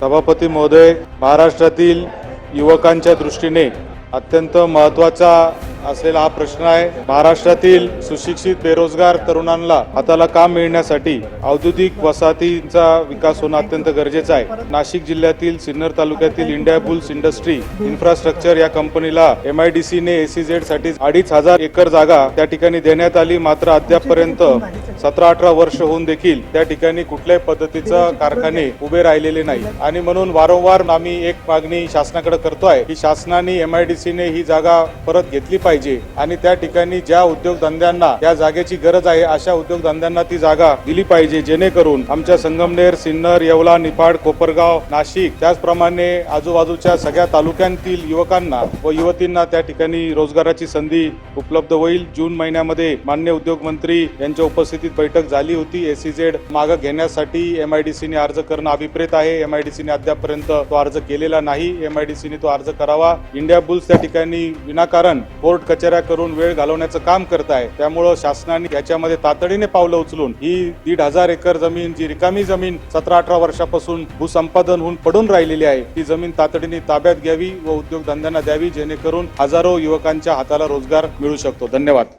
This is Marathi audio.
सभापती महोदय, महाराष्ट्रातील युवकांच्या दृष्टीने अत्यंत महत्त्वाचा असलेला हा प्रश्न आहे। महाराष्ट्रातील सुशिक्षित बेरोजगार तरुणांना हाताला काम मिळण्यासाठी औद्योगिक वसाहतींचा विकास होणं अत्यंत गरजेचं आहे। नाशिक जिल्ह्यातील सिन्नर तालुक्यातील इंडिया बुल्स इंडस्ट्री इन्फ्रास्ट्रक्चर या कंपनीला MIDC ने SEZ साठी 2500 एकर जागा त्या ठिकाणी देण्यात आली, मात्र अद्यापपर्यंत 17-18 वर्ष होऊन देखील त्या ठिकाणी कुठल्याही पद्धतीचा कारखाने उभे राहिलेले नाही आणि म्हणून वारंवार आम्ही एक मागणी शासनाकडे करतोय की शासनाने MIDC ने ही जागा परत घेतली पाहिजे आणि त्या ठिकाणी ज्या उद्योगधंद्यांना या जागेची गरज आहे अशा उद्योगधंद्यांना ती जागा दिली पाहिजे, जेणेकरून आमच्या संगमनेर, सिन्नर, येवला, निफाड, कोपरगाव, नाशिक त्याचप्रमाणे आजूबाजूच्या सगळ्या तालुक्यांतील युवकांना व युवतींना त्या ठिकाणी रोजगाराची संधी उपलब्ध होईल। जून महिन्यामध्ये माननीय उद्योग मंत्री यांच्या उपस्थितीत बैठक झाली होती। SEZ मागे घेण्यासाठी MIDC ने अर्ज करणं अभिप्रेत आहे। MIDC ने अद्यापपर्यंत तो अर्ज केलेला नाही। MIDC ने तो अर्ज करावा। इंडिया बुल्स त्या ठिकाणी विनाकारण कोर्ट कचेऱ्या करून वेळ घालवण्याचं काम करत आहे, त्यामुळे शासनाने याच्यामध्ये तातडीने पावलं उचलून ही 1,500 एकर जमीन, जी रिकामी जमीन 17-18 वर्षापासून भूसंपादन होऊन पडून राहिलेली आहे, ती जमीन तातडीने ताब्यात घ्यावी व उद्योगधंद्यांना द्यावी, जेणेकरून हजारो युवकांच्या हाताला रोजगार मिळू शकतो। धन्यवाद।